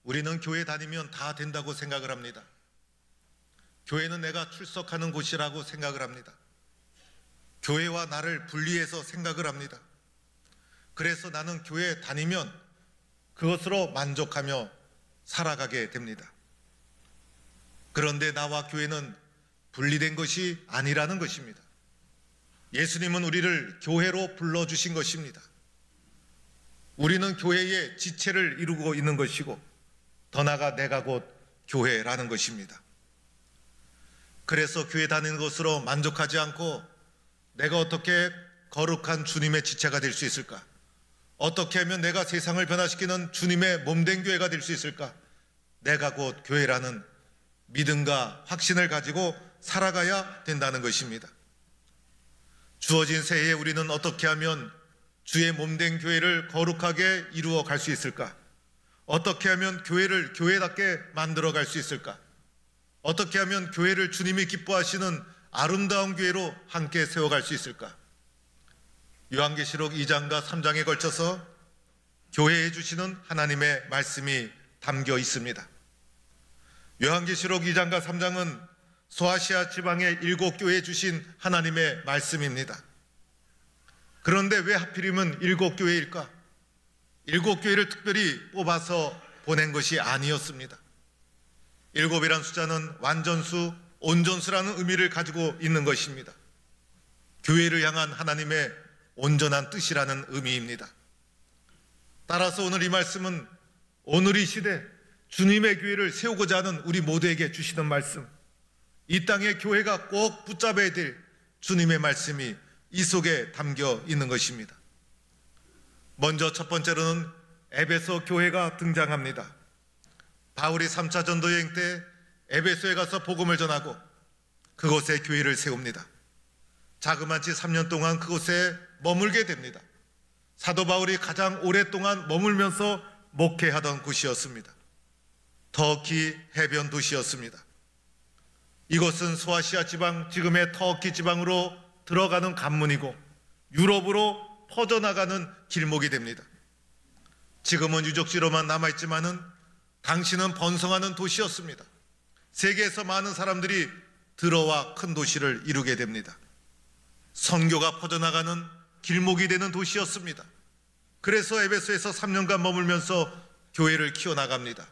우리는 교회 다니면 다 된다고 생각을 합니다. 교회는 내가 출석하는 곳이라고 생각을 합니다. 교회와 나를 분리해서 생각을 합니다. 그래서 나는 교회 다니면 그것으로 만족하며 살아가게 됩니다. 그런데 나와 교회는 분리된 것이 아니라는 것입니다. 예수님은 우리를 교회로 불러주신 것입니다. 우리는 교회의 지체를 이루고 있는 것이고 더 나아가 내가 곧 교회라는 것입니다. 그래서 교회 다니는 것으로 만족하지 않고 내가 어떻게 거룩한 주님의 지체가 될 수 있을까? 어떻게 하면 내가 세상을 변화시키는 주님의 몸된 교회가 될 수 있을까? 내가 곧 교회라는 믿음과 확신을 가지고 살아가야 된다는 것입니다. 주어진 새해에 우리는 어떻게 하면 주의 몸된 교회를 거룩하게 이루어 갈 수 있을까? 어떻게 하면 교회를 교회답게 만들어 갈 수 있을까? 어떻게 하면 교회를 주님이 기뻐하시는 아름다운 교회로 함께 세워갈 수 있을까? 요한계시록 2장과 3장에 걸쳐서 교회에 주시는 하나님의 말씀이 담겨 있습니다. 요한계시록 2장과 3장은 소아시아 지방의 7교회에 주신 하나님의 말씀입니다. 그런데 왜 하필이면 7교회일까? 7교회를 특별히 뽑아서 보낸 것이 아니었습니다. 7이란 숫자는 완전수, 온전수라는 의미를 가지고 있는 것입니다. 교회를 향한 하나님의 온전한 뜻이라는 의미입니다. 따라서 오늘 이 말씀은 오늘 이 시대 주님의 교회를 세우고자 하는 우리 모두에게 주시는 말씀, 이 땅의 교회가 꼭 붙잡아야 될 주님의 말씀이 이 속에 담겨 있는 것입니다. 먼저 첫 번째로는 에베소 교회가 등장합니다. 바울이 3차 전도 여행 때 에베소에 가서 복음을 전하고 그곳에 교회를 세웁니다. 자그마치 3년 동안 그곳에 머물게 됩니다. 사도 바울이 가장 오랫동안 머물면서 목회하던 곳이었습니다. 터키 해변 도시였습니다. 이곳은 소아시아 지방, 지금의 터키 지방으로 들어가는 관문이고 유럽으로 퍼져나가는 길목이 됩니다. 지금은 유적지로만 남아있지만은 당시는 번성하는 도시였습니다. 세계에서 많은 사람들이 들어와 큰 도시를 이루게 됩니다. 선교가 퍼져나가는 길목이 되는 도시였습니다. 그래서 에베소에서 3년간 머물면서 교회를 키워나갑니다.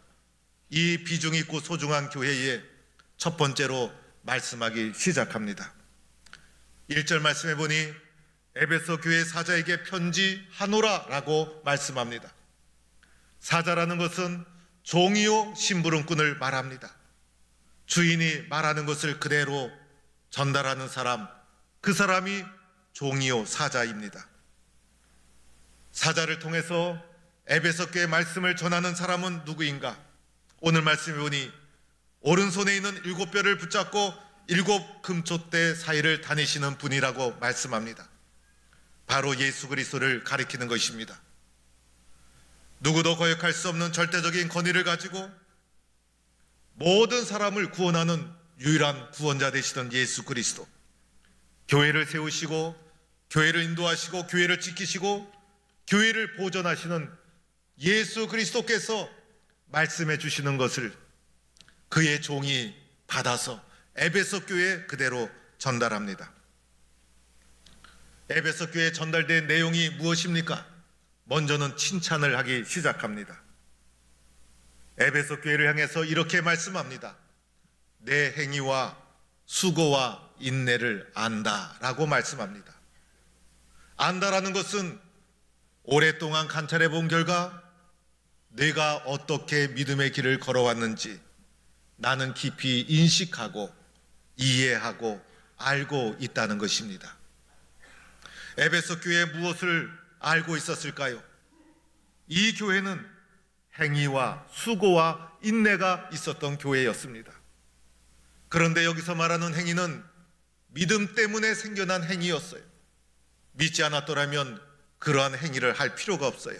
이 비중 있고 소중한 교회에 첫 번째로 말씀하기 시작합니다. 1절 말씀해 보니 에베소 교회 사자에게 편지하노라라고 말씀합니다. 사자라는 것은 종이요 심부름꾼을 말합니다. 주인이 말하는 것을 그대로 전달하는 사람, 그 사람이 종이요 사자입니다. 사자를 통해서 에베소 교회 말씀을 전하는 사람은 누구인가? 오늘 말씀해 보니 오른손에 있는 7뼈를 붙잡고 7 금촛대 사이를 다니시는 분이라고 말씀합니다. 바로 예수 그리스도를 가리키는 것입니다. 누구도 거역할 수 없는 절대적인 권위를 가지고 모든 사람을 구원하는 유일한 구원자 되시던 예수 그리스도, 교회를 세우시고 교회를 인도하시고 교회를 지키시고 교회를 보존하시는 예수 그리스도께서 말씀해 주시는 것을 그의 종이 받아서 에베소 교회에 그대로 전달합니다. 에베소 교회에 전달된 내용이 무엇입니까? 먼저는 칭찬을 하기 시작합니다. 에베소 교회를 향해서 이렇게 말씀합니다. 내 행위와 수고와 인내를 안다라고 말씀합니다. 안다라는 것은 오랫동안 관찰해 본 결과 내가 어떻게 믿음의 길을 걸어왔는지 나는 깊이 인식하고 이해하고 알고 있다는 것입니다. 에베소 교회에 무엇을 알고 있었을까요? 이 교회는 행위와 수고와 인내가 있었던 교회였습니다. 그런데 여기서 말하는 행위는 믿음 때문에 생겨난 행위였어요. 믿지 않았더라면 그러한 행위를 할 필요가 없어요.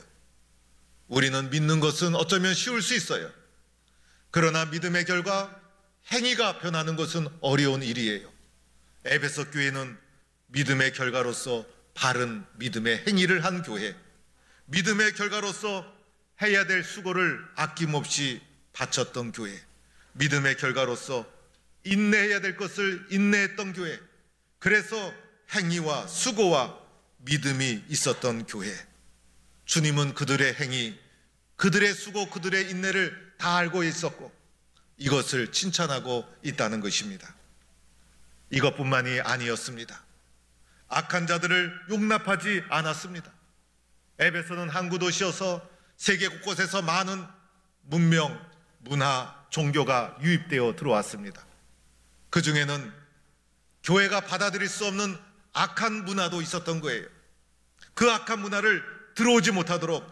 우리는 믿는 것은 어쩌면 쉬울 수 있어요. 그러나 믿음의 결과 행위가 변하는 것은 어려운 일이에요. 에베소 교회는 믿음의 결과로서 바른 믿음의 행위를 한 교회, 믿음의 결과로서 해야 될 수고를 아낌없이 바쳤던 교회, 믿음의 결과로서 인내해야 될 것을 인내했던 교회, 그래서 행위와 수고와 믿음이 있었던 교회. 주님은 그들의 행위, 그들의 수고, 그들의 인내를 다 알고 있었고 이것을 칭찬하고 있다는 것입니다. 이것뿐만이 아니었습니다. 악한 자들을 용납하지 않았습니다. 에베소는 항구 도시여서 세계 곳곳에서 많은 문명, 문화, 종교가 유입되어 들어왔습니다. 그 중에는 교회가 받아들일 수 없는 악한 문화도 있었던 거예요. 그 악한 문화를 들어오지 못하도록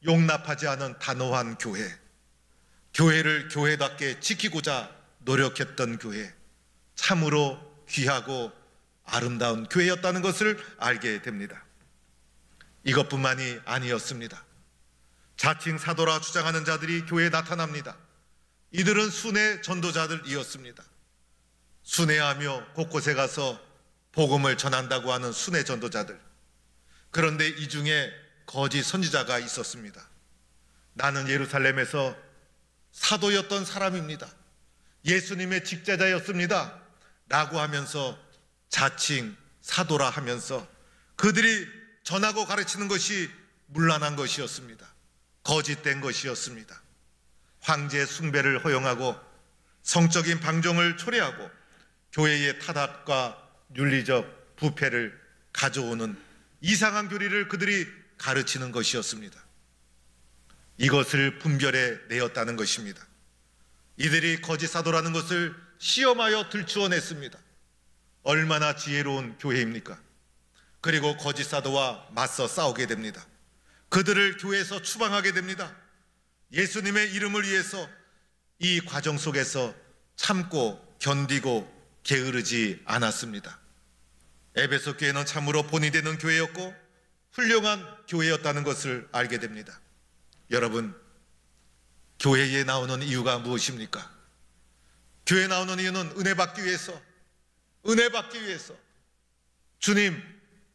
용납하지 않은 단호한 교회, 교회를 교회답게 지키고자 노력했던 교회, 참으로 귀하고 아름다운 교회였다는 것을 알게 됩니다. 이것뿐만이 아니었습니다. 자칭 사도라 주장하는 자들이 교회에 나타납니다. 이들은 순회 전도자들이었습니다. 순회하며 곳곳에 가서 복음을 전한다고 하는 순회 전도자들. 그런데 이 중에 거짓 선지자가 있었습니다. 나는 예루살렘에서 사도였던 사람입니다. 예수님의 직제자였습니다. 라고 하면서 자칭 사도라 하면서 그들이 전하고 가르치는 것이 문란한 것이었습니다. 거짓된 것이었습니다. 황제 숭배를 허용하고 성적인 방종을 초래하고 교회의 타락과 윤리적 부패를 가져오는 이상한 교리를 그들이 가르치는 것이었습니다. 이것을 분별해 내었다는 것입니다. 이들이 거짓 사도라는 것을 시험하여 들추어냈습니다. 얼마나 지혜로운 교회입니까? 그리고 거짓 사도와 맞서 싸우게 됩니다. 그들을 교회에서 추방하게 됩니다. 예수님의 이름을 위해서 이 과정 속에서 참고 견디고 게으르지 않았습니다. 에베소 교회는 참으로 본이 되는 교회였고 훌륭한 교회였다는 것을 알게 됩니다. 여러분, 교회에 나오는 이유가 무엇입니까? 교회에 나오는 이유는 은혜 받기 위해서, 은혜 받기 위해서. 주님,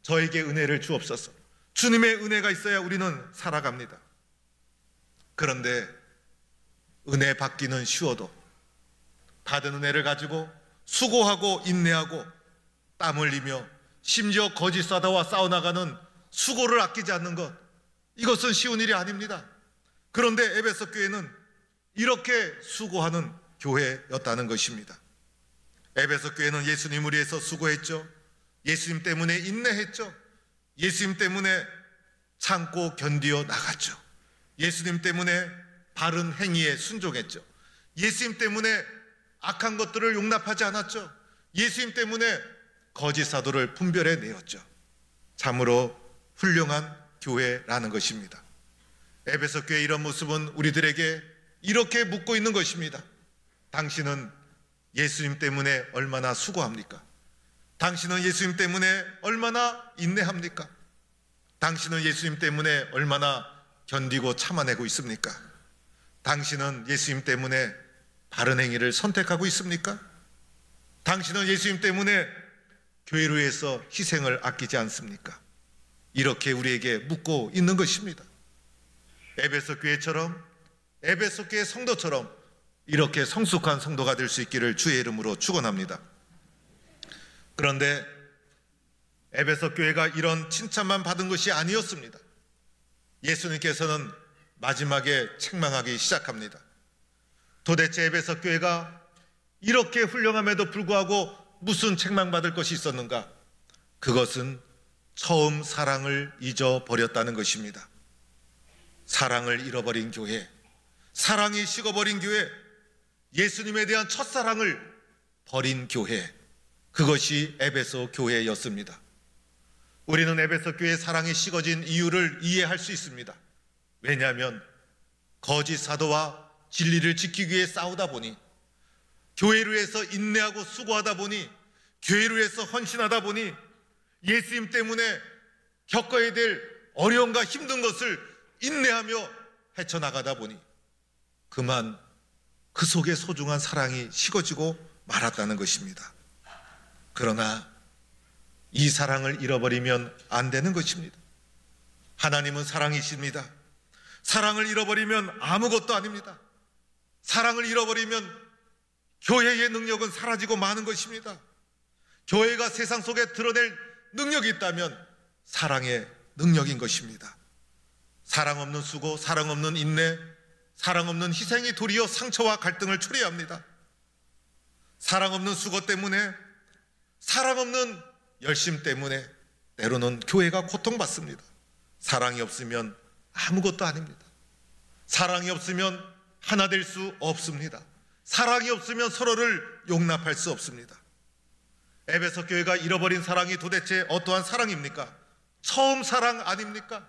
저에게 은혜를 주옵소서. 주님의 은혜가 있어야 우리는 살아갑니다. 그런데 은혜 받기는 쉬워도 받은 은혜를 가지고 수고하고 인내하고 땀 흘리며 심지어 거짓 사도와 싸워나가는 수고를 아끼지 않는 것, 이것은 쉬운 일이 아닙니다. 그런데 에베소 교회는 이렇게 수고하는 교회였다는 것입니다. 에베소 교회는 예수님을 위해서 수고했죠. 예수님 때문에 인내했죠. 예수님 때문에 참고 견디어 나갔죠. 예수님 때문에 바른 행위에 순종했죠. 예수님 때문에 악한 것들을 용납하지 않았죠. 예수님 때문에 거짓 사도를 분별해 내었죠. 참으로 훌륭한 교회라는 것입니다. 에베소 교회의 이런 모습은 우리들에게 이렇게 묻고 있는 것입니다. 당신은 예수님 때문에 얼마나 수고합니까? 당신은 예수님 때문에 얼마나 인내합니까? 당신은 예수님 때문에 얼마나 견디고 참아내고 있습니까? 당신은 예수님 때문에 바른 행위를 선택하고 있습니까? 당신은 예수님 때문에 교회를 위해서 희생을 아끼지 않습니까? 이렇게 우리에게 묻고 있는 것입니다. 에베소 교회처럼, 에베소 교회 성도처럼 이렇게 성숙한 성도가 될 수 있기를 주의 이름으로 축원합니다. 그런데 에베소 교회가 이런 칭찬만 받은 것이 아니었습니다. 예수님께서는 마지막에 책망하기 시작합니다. 도대체 에베소 교회가 이렇게 훌륭함에도 불구하고 무슨 책망받을 것이 있었는가? 그것은 처음 사랑을 잊어버렸다는 것입니다. 사랑을 잃어버린 교회, 사랑이 식어버린 교회, 예수님에 대한 첫사랑을 버린 교회, 그것이 에베소 교회였습니다. 우리는 에베소 교회의 사랑이 식어진 이유를 이해할 수 있습니다. 왜냐하면 거짓 사도와 진리를 지키기 위해 싸우다 보니, 교회를 위해서 인내하고 수고하다 보니, 교회를 위해서 헌신하다 보니, 예수님 때문에 겪어야 될 어려움과 힘든 것을 인내하며 헤쳐나가다 보니 그만 그 속에 소중한 사랑이 식어지고 말았다는 것입니다. 그러나 이 사랑을 잃어버리면 안 되는 것입니다. 하나님은 사랑이십니다. 사랑을 잃어버리면 아무것도 아닙니다. 사랑을 잃어버리면 교회의 능력은 사라지고 마는 것입니다. 교회가 세상 속에 드러낼 능력이 있다면 사랑의 능력인 것입니다. 사랑 없는 수고, 사랑 없는 인내, 사랑 없는 희생이 도리어 상처와 갈등을 초래합니다. 사랑 없는 수고 때문에, 사랑 없는 열심 때문에 때로는 교회가 고통받습니다. 사랑이 없으면 아무것도 아닙니다. 사랑이 없으면 하나 될 수 없습니다. 사랑이 없으면 서로를 용납할 수 없습니다. 에베소 교회가 잃어버린 사랑이 도대체 어떠한 사랑입니까? 처음 사랑 아닙니까?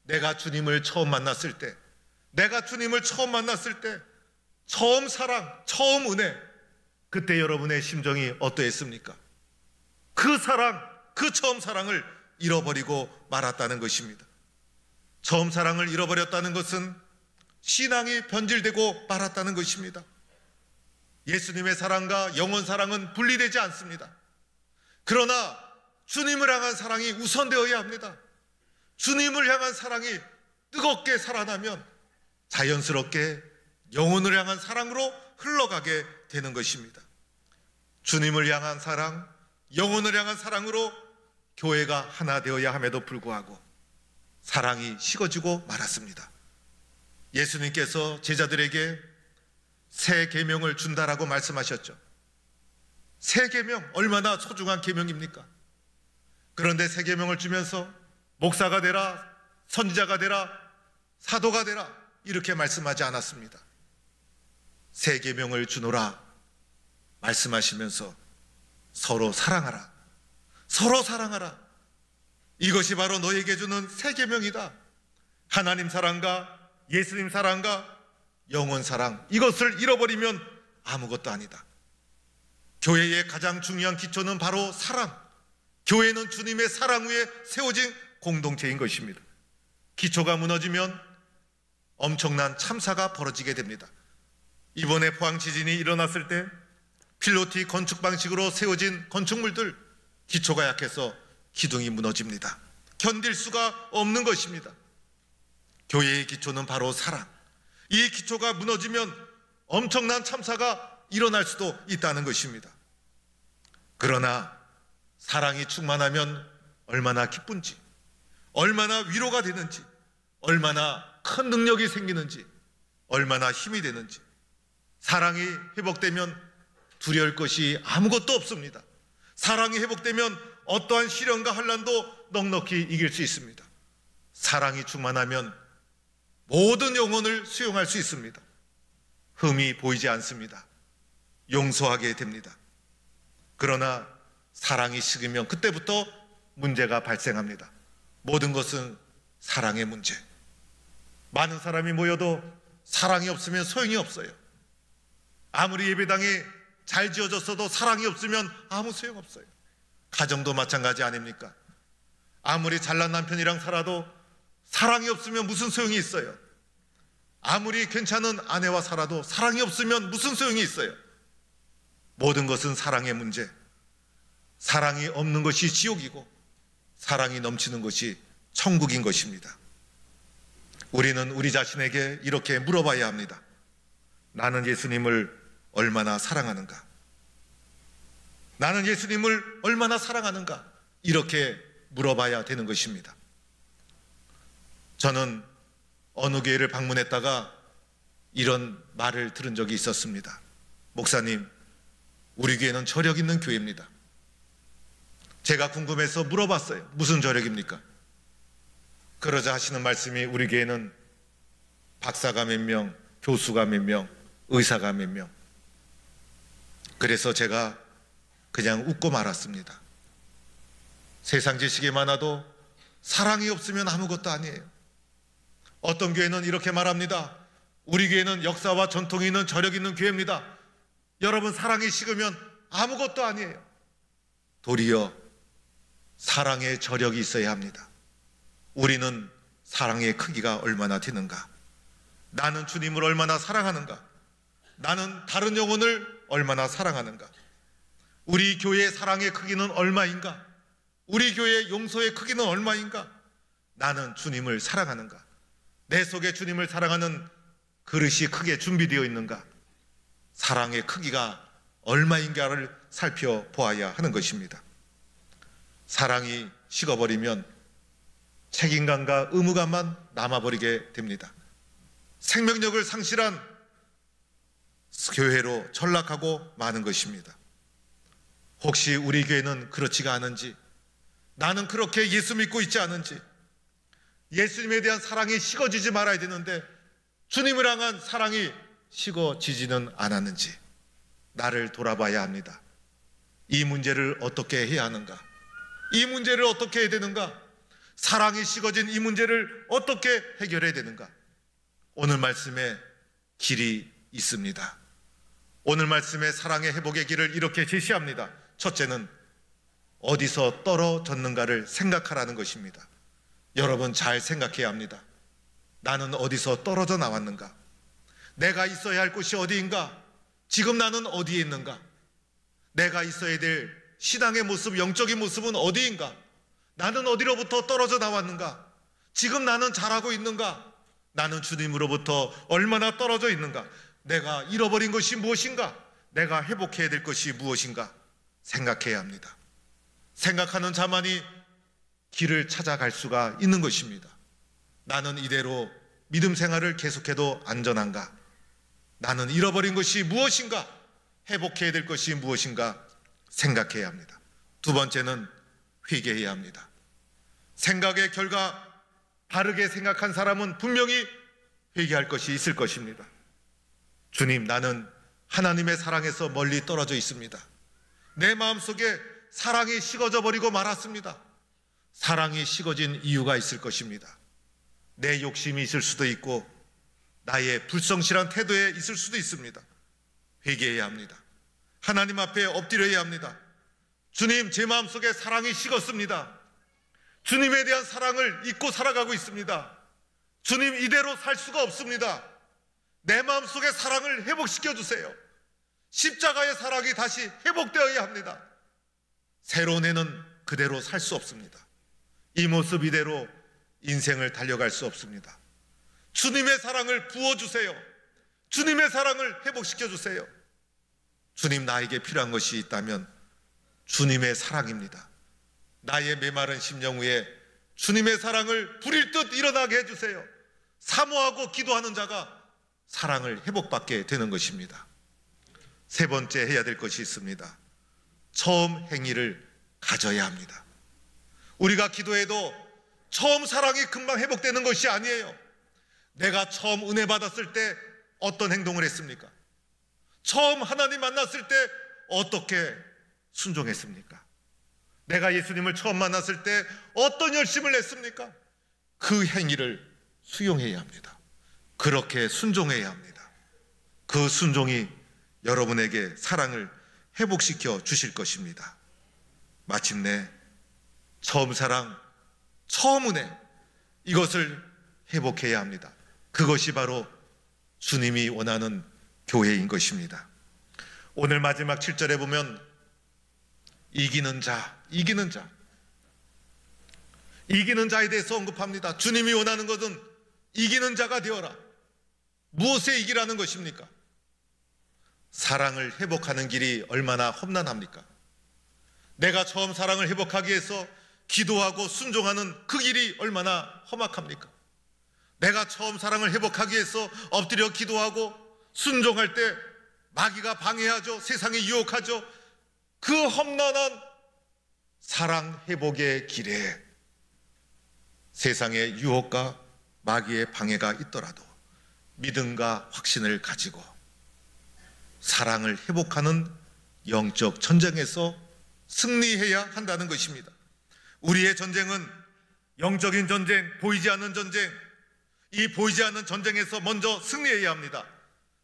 내가 주님을 처음 만났을 때, 처음 사랑, 처음 은혜, 그때 여러분의 심정이 어떠했습니까? 그 사랑, 그 처음 사랑을 잃어버리고 말았다는 것입니다. 처음 사랑을 잃어버렸다는 것은 신앙이 변질되고 말았다는 것입니다. 예수님의 사랑과 영원 사랑은 분리되지 않습니다. 그러나 주님을 향한 사랑이 우선되어야 합니다. 주님을 향한 사랑이 뜨겁게 살아나면 자연스럽게 영혼을 향한 사랑으로 흘러가게 되는 것입니다. 주님을 향한 사랑, 영혼을 향한 사랑으로 교회가 하나 되어야 함에도 불구하고 사랑이 식어지고 말았습니다. 예수님께서 제자들에게 새 계명을 준다라고 말씀하셨죠. 새 계명, 얼마나 소중한 계명입니까? 그런데 새 계명을 주면서 목사가 되라, 선지자가 되라, 사도가 되라 이렇게 말씀하지 않았습니다. 새 계명을 주노라 말씀하시면서 서로 사랑하라, 서로 사랑하라. 이것이 바로 너에게 주는 새 계명이다. 하나님 사랑과 예수님 사랑과 영원 사랑, 이것을 잃어버리면 아무것도 아니다. 교회의 가장 중요한 기초는 바로 사랑. 교회는 주님의 사랑 위에 세워진 공동체인 것입니다. 기초가 무너지면 엄청난 참사가 벌어지게 됩니다. 이번에 포항 지진이 일어났을 때 필로티 건축 방식으로 세워진 건축물들, 기초가 약해서 기둥이 무너집니다. 견딜 수가 없는 것입니다. 교회의 기초는 바로 사랑. 이 기초가 무너지면 엄청난 참사가 일어날 수도 있다는 것입니다. 그러나 사랑이 충만하면 얼마나 기쁜지, 얼마나 위로가 되는지, 얼마나 큰 능력이 생기는지, 얼마나 힘이 되는지. 사랑이 회복되면 두려울 것이 아무것도 없습니다. 사랑이 회복되면 어떠한 시련과 환난도 넉넉히 이길 수 있습니다. 사랑이 충만하면 모든 영혼을 수용할 수 있습니다. 흠이 보이지 않습니다. 용서하게 됩니다. 그러나 사랑이 식으면 그때부터 문제가 발생합니다. 모든 것은 사랑의 문제. 많은 사람이 모여도 사랑이 없으면 소용이 없어요. 아무리 예배당이 잘 지어졌어도 사랑이 없으면 아무 소용없어요. 가정도 마찬가지 아닙니까? 아무리 잘난 남편이랑 살아도 사랑이 없으면 무슨 소용이 있어요? 아무리 괜찮은 아내와 살아도 사랑이 없으면 무슨 소용이 있어요? 모든 것은 사랑의 문제. 사랑이 없는 것이 지옥이고 사랑이 넘치는 것이 천국인 것입니다. 우리는 우리 자신에게 이렇게 물어봐야 합니다. 나는 예수님을 얼마나 사랑하는가? 나는 예수님을 얼마나 사랑하는가? 이렇게 물어봐야 되는 것입니다. 저는 어느 교회를 방문했다가 이런 말을 들은 적이 있었습니다. 목사님, 우리 교회는 저력 있는 교회입니다. 제가 궁금해서 물어봤어요. 무슨 저력입니까? 그러자 하시는 말씀이 우리 교회는 박사가 몇 명, 교수가 몇 명, 의사가 몇 명. 그래서 제가 그냥 웃고 말았습니다. 세상 지식이 많아도 사랑이 없으면 아무것도 아니에요. 어떤 교회는 이렇게 말합니다. 우리 교회는 역사와 전통이 있는 저력 있는 교회입니다. 여러분, 사랑이 식으면 아무것도 아니에요. 도리어 사랑의 저력이 있어야 합니다. 우리는 사랑의 크기가 얼마나 되는가? 나는 주님을 얼마나 사랑하는가? 나는 다른 영혼을 얼마나 사랑하는가? 우리 교회의 사랑의 크기는 얼마인가? 우리 교회의 용서의 크기는 얼마인가? 나는 주님을 사랑하는가? 내 속에 주님을 사랑하는 그릇이 크게 준비되어 있는가? 사랑의 크기가 얼마인가를 살펴보아야 하는 것입니다. 사랑이 식어버리면 책임감과 의무감만 남아버리게 됩니다. 생명력을 상실한 교회로 전락하고 마는 것입니다. 혹시 우리 교회는 그렇지가 않은지, 나는 그렇게 예수 믿고 있지 않은지, 예수님에 대한 사랑이 식어지지 말아야 되는데 주님을 향한 사랑이 식어지지는 않았는지 나를 돌아봐야 합니다. 이 문제를 어떻게 해야 하는가? 이 문제를 어떻게 해야 되는가? 사랑이 식어진 이 문제를 어떻게 해결해야 되는가? 오늘 말씀에 길이 있습니다. 오늘 말씀에 사랑의 회복의 길을 이렇게 제시합니다. 첫째는 어디서 떨어졌는가를 생각하라는 것입니다. 여러분 잘 생각해야 합니다. 나는 어디서 떨어져 나왔는가? 내가 있어야 할 곳이 어디인가? 지금 나는 어디에 있는가? 내가 있어야 될 신앙의 모습, 영적인 모습은 어디인가? 나는 어디로부터 떨어져 나왔는가? 지금 나는 잘하고 있는가? 나는 주님으로부터 얼마나 떨어져 있는가? 내가 잃어버린 것이 무엇인가? 내가 회복해야 될 것이 무엇인가? 생각해야 합니다. 생각하는 자만이 길을 찾아갈 수가 있는 것입니다. 나는 이대로 믿음 생활을 계속해도 안전한가? 나는 잃어버린 것이 무엇인가? 회복해야 될 것이 무엇인가? 생각해야 합니다. 두 번째는 회개해야 합니다. 생각의 결과 바르게 생각한 사람은 분명히 회개할 것이 있을 것입니다. 주님, 나는 하나님의 사랑에서 멀리 떨어져 있습니다. 내 마음속에 사랑이 식어져 버리고 말았습니다. 사랑이 식어진 이유가 있을 것입니다. 내 욕심이 있을 수도 있고 나의 불성실한 태도에 있을 수도 있습니다. 회개해야 합니다. 하나님 앞에 엎드려야 합니다. 주님, 제 마음속에 사랑이 식었습니다. 주님에 대한 사랑을 잊고 살아가고 있습니다. 주님, 이대로 살 수가 없습니다. 내 마음속에 사랑을 회복시켜 주세요. 십자가의 사랑이 다시 회복되어야 합니다. 새로운 애는 그대로 살 수 없습니다. 이 모습 이대로 인생을 달려갈 수 없습니다. 주님의 사랑을 부어주세요. 주님의 사랑을 회복시켜 주세요. 주님, 나에게 필요한 것이 있다면 주님의 사랑입니다. 나의 메마른 심령 위에 주님의 사랑을 불일 듯 일어나게 해주세요. 사모하고 기도하는 자가 사랑을 회복받게 되는 것입니다. 세 번째 해야 될 것이 있습니다. 처음 행위를 가져야 합니다. 우리가 기도해도 처음 사랑이 금방 회복되는 것이 아니에요. 내가 처음 은혜 받았을 때 어떤 행동을 했습니까? 처음 하나님 만났을 때 어떻게 순종했습니까? 내가 예수님을 처음 만났을 때 어떤 열심을 냈습니까? 그 행위를 수용해야 합니다. 그렇게 순종해야 합니다. 그 순종이 여러분에게 사랑을 회복시켜 주실 것입니다. 마침내 처음 사랑, 처음 은혜, 이것을 회복해야 합니다. 그것이 바로 주님이 원하는 교회인 것입니다. 오늘 마지막 7절에 보면 이기는 자, 이기는 자, 이기는 자에 대해서 언급합니다. 주님이 원하는 것은 이기는 자가 되어라. 무엇에 이기라는 것입니까? 사랑을 회복하는 길이 얼마나 험난합니까? 내가 처음 사랑을 회복하기 위해서 기도하고 순종하는 그 길이 얼마나 험악합니까? 내가 처음 사랑을 회복하기 위해서 엎드려 기도하고 순종할 때 마귀가 방해하죠. 세상이 유혹하죠. 그 험난한 사랑 회복의 길에 세상의 유혹과 마귀의 방해가 있더라도 믿음과 확신을 가지고 사랑을 회복하는 영적 전쟁에서 승리해야 한다는 것입니다. 우리의 전쟁은 영적인 전쟁, 보이지 않는 전쟁, 이 보이지 않는 전쟁에서 먼저 승리해야 합니다.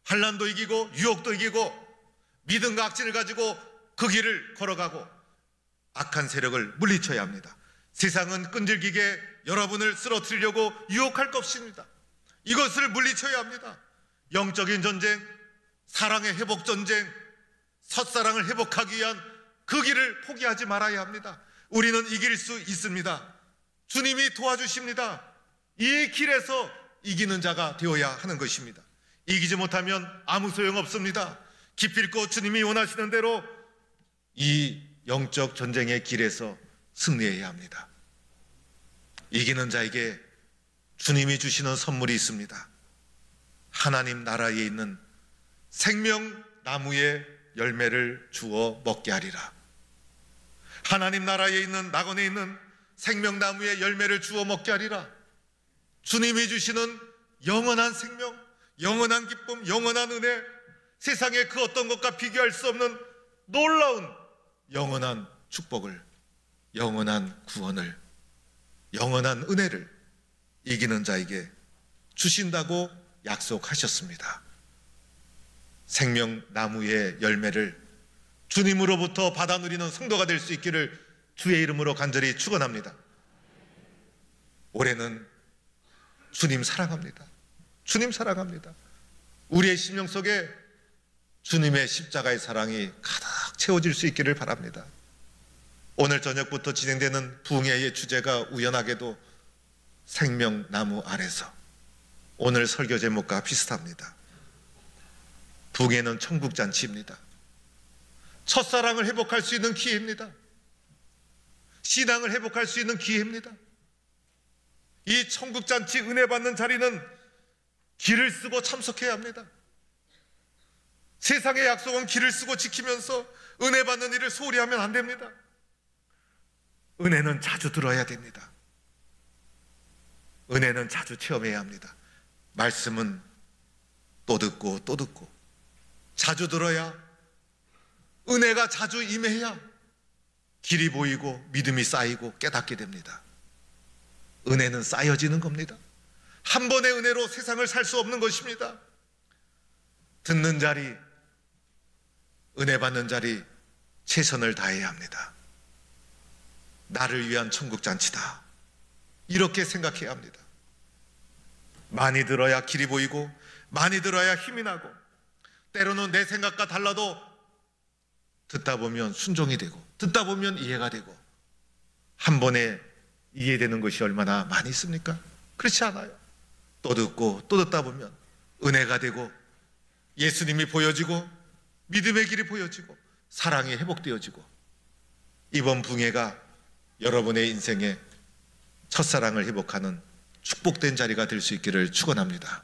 환난도 이기고 유혹도 이기고 믿음과 확신을 가지고 그 길을 걸어가고 악한 세력을 물리쳐야 합니다. 세상은 끈질기게 여러분을 쓰러뜨리려고 유혹할 것입니다. 이것을 물리쳐야 합니다. 영적인 전쟁, 사랑의 회복 전쟁, 첫사랑을 회복하기 위한 그 길을 포기하지 말아야 합니다. 우리는 이길 수 있습니다. 주님이 도와주십니다. 이 길에서 이기는 자가 되어야 하는 것입니다. 이기지 못하면 아무 소용 없습니다. 기필코 주님이 원하시는 대로 이 영적 전쟁의 길에서 승리해야 합니다. 이기는 자에게 주님이 주시는 선물이 있습니다. 하나님 나라에 있는 생명나무의 열매를 주어 먹게 하리라. 하나님 나라에 있는 낙원에 있는 생명나무의 열매를 주어 먹게 하리라. 주님이 주시는 영원한 생명, 영원한 기쁨, 영원한 은혜, 세상의 그 어떤 것과 비교할 수 없는 놀라운 영원한 축복을, 영원한 구원을, 영원한 은혜를 이기는 자에게 주신다고 약속하셨습니다. 생명나무의 열매를 주님으로부터 받아 누리는 성도가 될 수 있기를 주의 이름으로 간절히 축원합니다. 올해는 주님 사랑합니다. 주님 사랑합니다. 우리의 심령 속에 주님의 십자가의 사랑이 가득 채워질 수 있기를 바랍니다. 오늘 저녁부터 진행되는 부흥회의 주제가 우연하게도 생명나무 아래서, 오늘 설교 제목과 비슷합니다. 부흥회는 천국잔치입니다. 첫사랑을 회복할 수 있는 기회입니다. 신앙을 회복할 수 있는 기회입니다. 이 천국잔치 은혜 받는 자리는 길을 쓰고 참석해야 합니다. 세상의 약속은 길을 쓰고 지키면서 은혜 받는 일을 소홀히 하면 안 됩니다. 은혜는 자주 들어야 됩니다. 은혜는 자주 체험해야 합니다. 말씀은 또 듣고 또 듣고 자주 들어야, 은혜가 자주 임해야 길이 보이고 믿음이 쌓이고 깨닫게 됩니다. 은혜는 쌓여지는 겁니다. 한 번의 은혜로 세상을 살 수 없는 것입니다. 듣는 자리, 은혜 받는 자리 최선을 다해야 합니다. 나를 위한 천국잔치다, 이렇게 생각해야 합니다. 많이 들어야 길이 보이고 많이 들어야 힘이 나고, 때로는 내 생각과 달라도 듣다 보면 순종이 되고 듣다 보면 이해가 되고, 한 번에 이해되는 것이 얼마나 많이 있습니까? 그렇지 않아요. 또 듣고 또 듣다 보면 은혜가 되고 예수님이 보여지고 믿음의 길이 보여지고 사랑이 회복되어지고, 이번 부흥회가 여러분의 인생에 첫사랑을 회복하는 축복된 자리가 될 수 있기를 축원합니다.